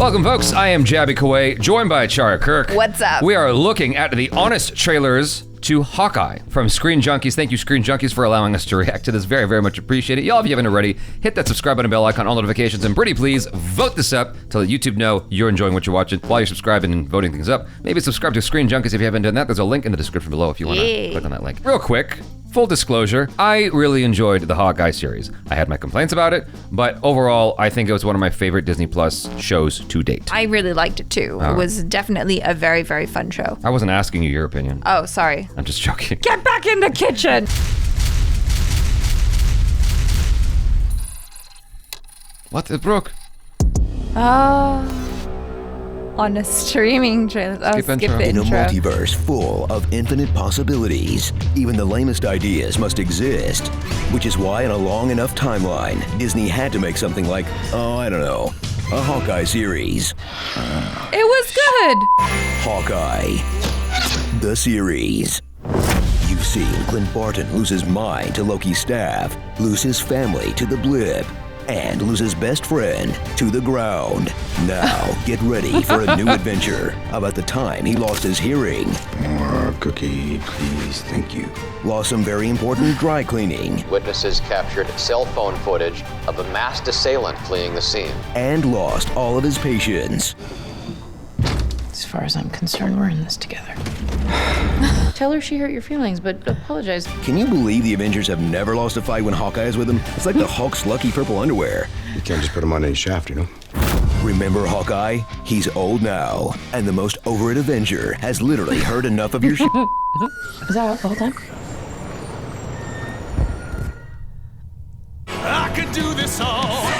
Welcome, folks. I am JABY KOAY, joined by ACHARA KIRK. What's up? We are looking at the honest trailers to Hawkeye from Screen Junkies. Thank you, Screen Junkies, for allowing us to react to this. Very, very much appreciate it. Y'all, if you haven't already, hit that subscribe button, bell icon, all notifications, and pretty please vote this up to let YouTube know you're enjoying what you're watching while you're subscribing and voting things up. Maybe subscribe to Screen Junkies if you haven't done that. There's a link in the description below if you want to click on that link. Real quick, full disclosure, I really enjoyed the Hawkeye series. I had my complaints about it, but overall, I think it was one of my favorite Disney Plus shows to date. I really liked it too. It was definitely a very, very fun show. I wasn't asking you your opinion. Oh, sorry. I'm just joking. Get back in the kitchen! What? It broke. On a streaming trailer. Skip intro. In a multiverse full of infinite possibilities, even the lamest ideas must exist. Which is why in a long enough timeline, Disney had to make something like, I don't know, a Hawkeye series. It was good! Hawkeye, the series. You've seen Clint Barton lose his mind to Loki's staff, lose his family to the blip, and lose his best friend to the ground. Now, get ready for a new adventure about the time he lost his hearing. More cookie, please, thank you. Lost some very important dry cleaning. Witnesses captured cell phone footage of a masked assailant fleeing the scene. And lost all of his patience. As far as I'm concerned, we're in this together. Tell her she hurt your feelings, but apologize. Can you believe the Avengers have never lost a fight when Hawkeye is with them? It's like the Hulk's lucky purple underwear. You can't just put him on any shaft, you know? Remember Hawkeye? He's old now, and the most over-it Avenger has literally heard enough of your shit. Is that the whole time? I could do this all.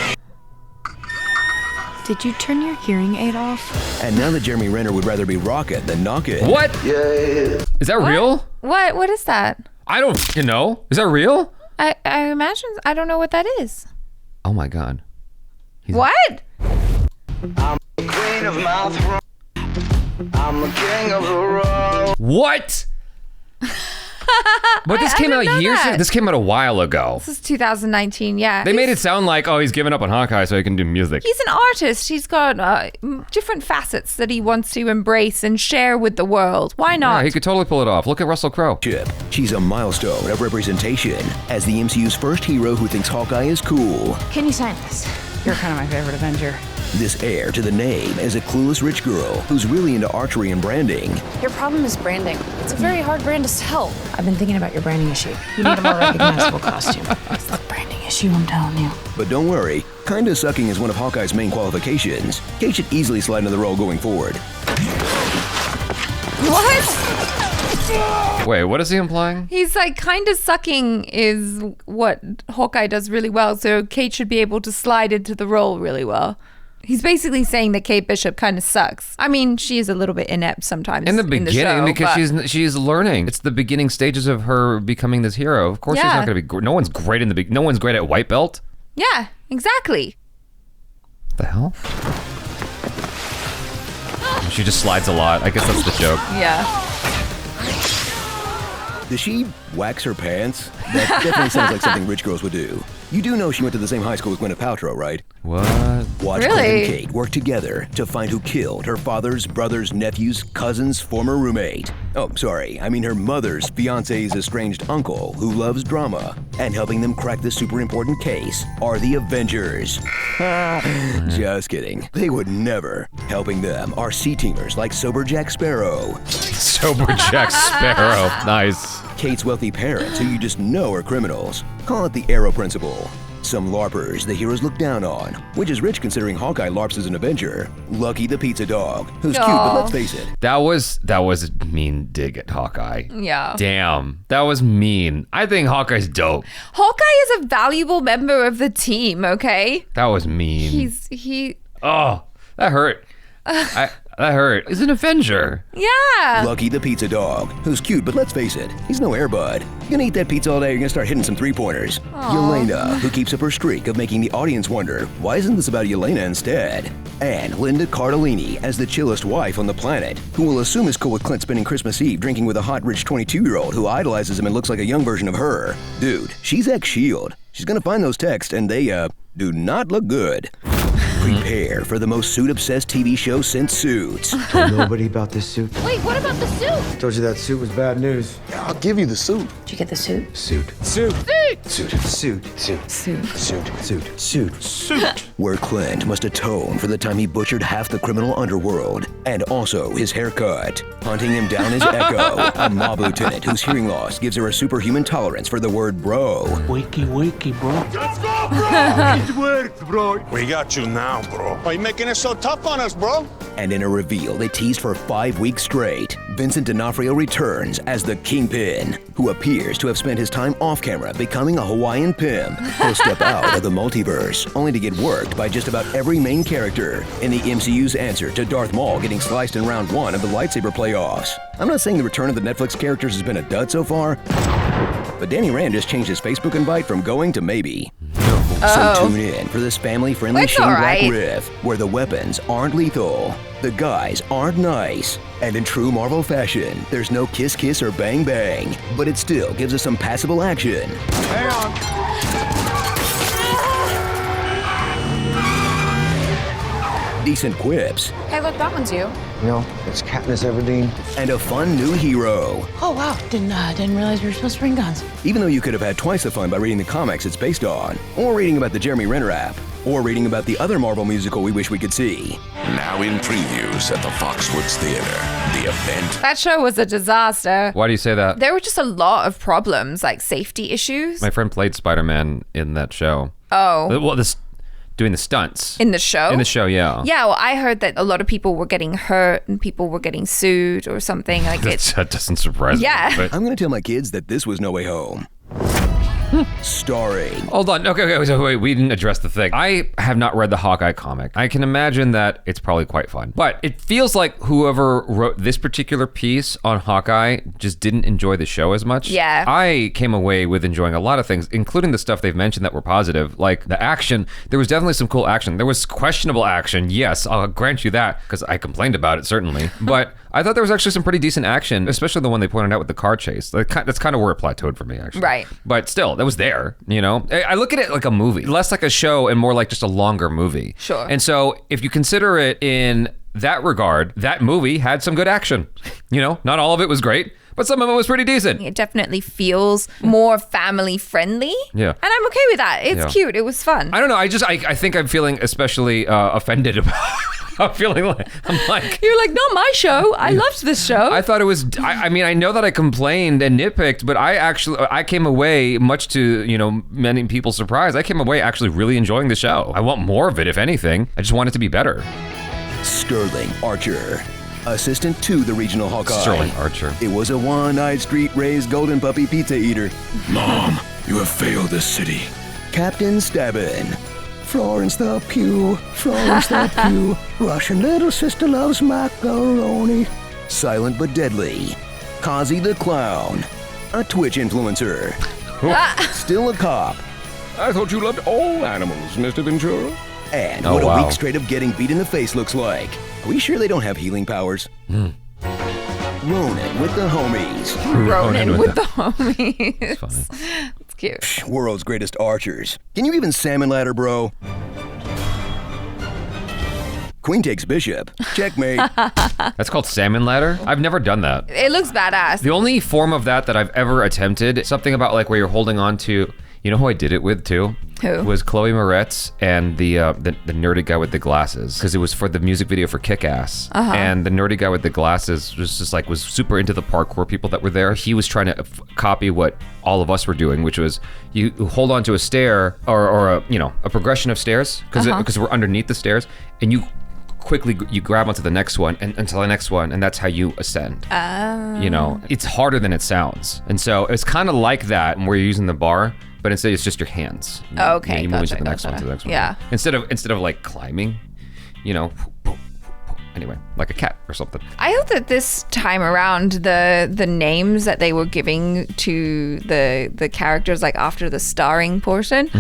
Did you turn your hearing aid off? And now that Jeremy Renner would rather be Rocket than Knock It. What? Yeah. Is that real? What is that? I don't know. Is that real? I imagine, I don't know what that is. Oh my God. What? I'm the queen of my throne. I'm the king of the road. What? But this came out years ago. This came out a while ago. This is 2019, yeah. They made it sound like, oh, he's giving up on Hawkeye so he can do music. He's an artist. He's got different facets that he wants to embrace and share with the world. Why not? Yeah, he could totally pull it off. Look at Russell Crowe. She's a milestone of representation as the MCU's first hero who thinks Hawkeye is cool. Can you sign this? You're kind of my favorite Avenger. This heir to the name is a clueless rich girl who's really into archery and branding. Your problem is branding. It's a very hard brand to sell. I've been thinking about your branding issue. You need a more recognizable costume. It's the branding issue, I'm telling you. But don't worry, kinda sucking is one of Hawkeye's main qualifications. Kate should easily slide into the role going forward. What? Wait, what is he implying? He's like, kind of sucking is what Hawkeye does really well, so Kate should be able to slide into the role really well. He's basically saying that Kate Bishop kind of sucks. I mean, she is a little bit inept sometimes in the beginning, show, because she's learning. It's the beginning stages of her becoming this hero. Of course, she's not going to be. No one's great in the. No one's great at white belt. Yeah, exactly. The hell? She just slides a lot. I guess that's the joke. Yeah. Does she wax her pants? That definitely sounds like something rich girls would do. You do know she went to the same high school as Gwyneth Paltrow, right? What? Watch Clint and Kate work together to find who killed her father's brother's nephew's cousin's former roommate. Oh, sorry, I mean her mother's fiance's estranged uncle who loves drama. And helping them crack this super important case are the Avengers. Just kidding. They would never. Helping them are C-teamers like Sober Jack Sparrow. Sober Jack Sparrow. Nice. Kate's wealthy parents, who you just know are criminals. Call it the Arrow Principle. Some LARPers the heroes look down on, which is rich considering Hawkeye LARPs as an Avenger. Lucky the pizza dog, who's cute, but let's face it. That was a mean dig at Hawkeye. Yeah. Damn, that was mean. I think Hawkeye's dope. Hawkeye is a valuable member of the team, okay? That was mean. Oh, that hurt. That hurt. He's an Avenger. Yeah. Lucky the pizza dog, who's cute, but let's face it, he's no airbud. You're gonna eat that pizza all day, you're gonna start hitting some three-pointers. Yelena, who keeps up her streak of making the audience wonder, why isn't this about Yelena instead? And Linda Cardellini as the chillest wife on the planet, who will assume is cool with Clint spending Christmas Eve drinking with a hot, rich 22-year-old who idolizes him and looks like a young version of her. Dude, she's ex-SHIELD. She's gonna find those texts, and they, do not look good. Prepare for the most suit-obsessed TV show since Suits. Told nobody about this suit. Wait, what about the suit? Told you that suit was bad news. I'll give you the suit. Did you get the suit? Suit. Suit. Suit. Suit. Suit. Suit. Suit. Where Clint must atone for the time he butchered half the criminal underworld, and also his haircut. Hunting him down is Echo, a mob lieutenant whose hearing loss gives her a superhuman tolerance for the word bro. Wakey, bro. Let's go, bro! It worked, bro. We got you now, bro. Why are you making it so tough on us, bro? And in a reveal they teased for 5 weeks straight, Vincent D'Onofrio returns as the Kingpin, who appears to have spent his time off camera becoming a Hawaiian pimp. He'll step out of the multiverse, only to get worked by just about every main character in the MCU's answer to Darth Maul getting sliced in round 1 of the lightsaber playoffs. I'm not saying the return of the Netflix characters has been a dud so far, but Danny Rand just changed his Facebook invite from going to maybe. So tune in for this family-friendly Shane Black riff, where the weapons aren't lethal, the guys aren't nice, and in true Marvel fashion, there's no kiss or bang, but it still gives us some passable action. Hang on. Decent quips, Hey, look, that one's you. No, it's Katniss Everdeen. and a fun new hero. Oh, wow. Didn't realize we were supposed to bring guns. Even though you could have had twice the fun by reading the comics it's based on, or reading about the Jeremy Renner app, or reading about the other Marvel musical we wish we could see. Now in previews at the Foxwoods Theater, the event. That show was a disaster. Why do you say that? There were just a lot of problems, like safety issues. My friend played Spider-Man in that show. Oh. Well, doing the stunts. In the show? In the show, yeah. Yeah, well, I heard that a lot of people were getting hurt and people were getting sued or something. Like That doesn't surprise me. Yeah. But I'm gonna tell my kids that this was No Way Home. Starring hold on. Okay, so wait, we didn't address the thing. I have not read the Hawkeye comic. I can imagine that it's probably quite fun. But it feels like whoever wrote this particular piece on Hawkeye just didn't enjoy the show as much. Yeah. I came away with enjoying a lot of things, including the stuff they've mentioned that were positive, like the action. There was definitely some cool action. There was questionable action. Yes, I'll grant you that, because I complained about it, certainly. But I thought there was actually some pretty decent action, especially the one they pointed out with the car chase. That's kind of where it plateaued for me, actually. Right. But still, that was there, you know? I look at it like a movie, less like a show and more like just a longer movie. Sure. And so if you consider it in that regard, that movie had some good action. You know, not all of it was great, but some of it was pretty decent. it definitely feels more family friendly. Yeah. And I'm okay with that. It's cute. It was fun. I don't know. I think I'm feeling especially offended about I'm feeling like, You're like, not my show. I loved this show. I thought it was, I mean, I know that I complained and nitpicked, but I came away, much to, you know, many people's surprise, I came away actually really enjoying the show. I want more of it, if anything. I just want it to be better. Sterling Archer, assistant to the regional Hawkeye. Sterling Archer. It was a one-eyed street-raised golden puppy pizza eater. Mom, you have failed this city. Captain Stabbin. Florence Pugh, Russian little sister loves macaroni. Silent but deadly. Kazi the Clown, a Twitch influencer. Still a cop. I thought you loved all animals, Mr. Ventura. And Oh, what wow. a week straight of getting beat in the face looks like. Are we sure they don't have healing powers? Ronan with the homies. Ronan with the homies. It's funny. It's cute. World's greatest archers. Can you even salmon ladder, bro? Queen takes bishop. Checkmate. That's called Salmon Ladder? I've never done that. It looks badass. The only form of that I've ever attempted, something about like where you're holding on to, you know who I did it with too? Who? Was Chloe Moretz and the nerdy guy with the glasses, because it was for the music video for Kick-Ass. And the nerdy guy with the glasses was just like, was super into the parkour people that were there. He was trying to copy what all of us were doing, which was you hold on to a stair or a progression of stairs, because we're underneath the stairs, and you quickly grab onto the next one and until the next one, and that's how you ascend. You know, it's harder than it sounds. And so it's kind of like that where you're using the bar, but instead it's just your hands. Okay, you move gotcha, into the next one, to the next one. Yeah. Instead of like climbing, you know, anyway, like a cat or something. I hope that this time around the names that they were giving to the characters, like after the starring portion,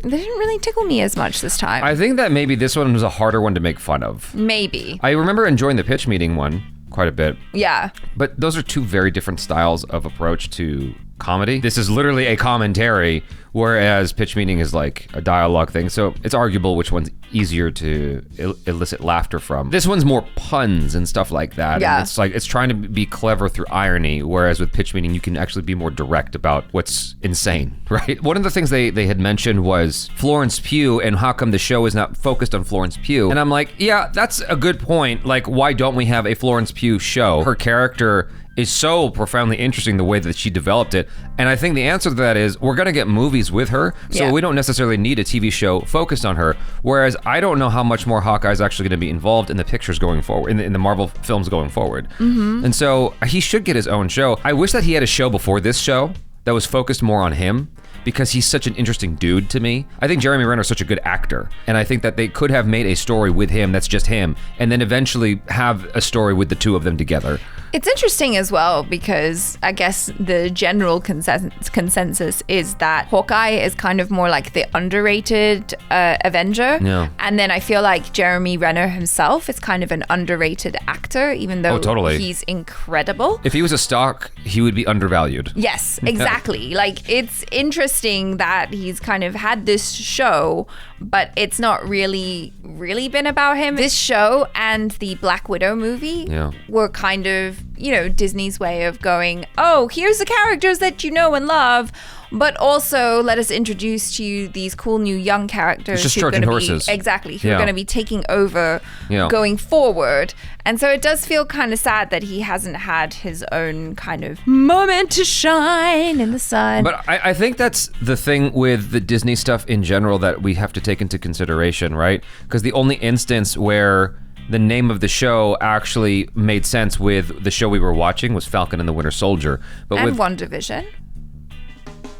they didn't really tickle me as much this time. I think that maybe this one was a harder one to make fun of. Maybe. I remember enjoying the pitch meeting one quite a bit. Yeah. But those are two very different styles of approach to comedy. This is literally a commentary, whereas Pitch Meeting is like a dialogue thing. So it's arguable which one's easier to elicit laughter from. This one's more puns and stuff like that. Yeah. And it's like, it's trying to be clever through irony, whereas with Pitch Meeting, you can actually be more direct about what's insane, right? One of the things they had mentioned was Florence Pugh and how come the show is not focused on Florence Pugh. And I'm like, yeah, that's a good point. Like, why don't we have a Florence Pugh show? Her character is so profoundly interesting, the way that she developed it. And I think the answer to that is we're gonna get movies with her, so we don't necessarily need a TV show focused on her. Whereas I don't know how much more Hawkeye is actually gonna be involved in the pictures going forward, in the Marvel films going forward. And so he should get his own show. I wish that he had a show before this show that was focused more on him, because he's such an interesting dude to me. I think Jeremy Renner is such a good actor, and I think that they could have made a story with him that's just him, and then eventually have a story with the two of them together. It's interesting as well because I guess the general consensus is that Hawkeye is kind of more like the underrated Avenger. Yeah. And then I feel like Jeremy Renner himself is kind of an underrated actor, even though he's incredible. If he was a stock, he would be undervalued. Yes, exactly. Like, it's interesting that he's kind of had this show, but it's not really been about him. This show and the Black Widow movie were kind of, you know, Disney's way of going, oh, here's the characters that you know and love, but also let us introduce to you these cool new young characters who are going to be who are going to be taking over going forward. And so it does feel kind of sad that he hasn't had his own kind of moment to shine in the sun. But I think that's the thing with the Disney stuff in general that we have to take into consideration, right? Because the only instance where the name of the show actually made sense with the show we were watching was Falcon and the Winter Soldier. But and with WandaVision.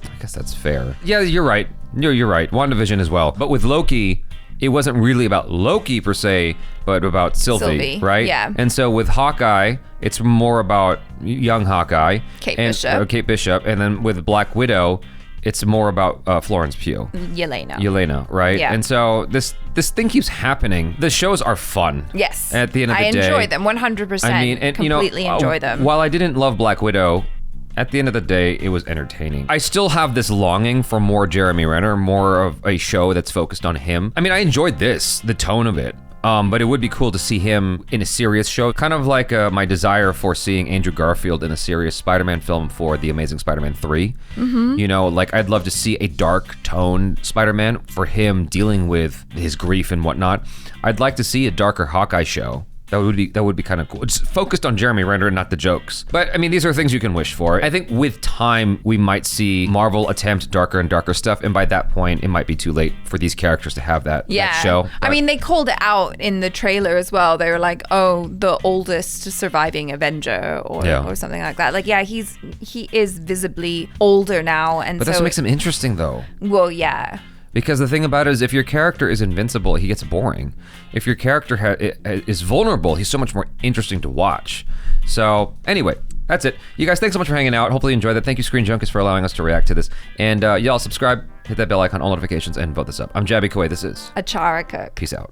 I guess that's fair. Yeah, you're right. You're right. WandaVision as well. But with Loki, it wasn't really about Loki per se, but about Sylvie, right? Yeah. And so with Hawkeye, it's more about young Hawkeye. Kate Bishop. And then with Black Widow, it's more about Florence Pugh. Yelena, right? Yeah. And so this thing keeps happening. The shows are fun. Yes. At the end of the day. I enjoy them 100%. I mean, and completely enjoy them. While I didn't love Black Widow, at the end of the day, it was entertaining. I still have this longing for more Jeremy Renner, more of a show that's focused on him. I mean, I enjoyed the tone of it. But it would be cool to see him in a serious show, kind of like my desire for seeing Andrew Garfield in a serious Spider-Man film for The Amazing Spider-Man 3. You know, like I'd love to see a dark tone Spider-Man for him dealing with his grief and whatnot. I'd like to see a darker Hawkeye show. That would be kind of cool. It's focused on Jeremy Renner and not the jokes. But I mean, these are things you can wish for. I think with time, we might see Marvel attempt darker and darker stuff. And by that point, it might be too late for these characters to have that show. But I mean, they called it out in the trailer as well. They were like, oh, the oldest surviving Avenger or something like that. Like, yeah, he is visibly older now. But that's what makes him interesting, though. Well, yeah. Because the thing about it is, if your character is invincible, he gets boring. If your character is vulnerable, he's so much more interesting to watch. So anyway, that's it. You guys, thanks so much for hanging out. Hopefully you enjoyed that. Thank you, Screen Junkies, for allowing us to react to this. And y'all subscribe, hit that bell icon, all notifications, and vote this up. I'm JABY KOAY. This is ACHARA KIRK. Peace out.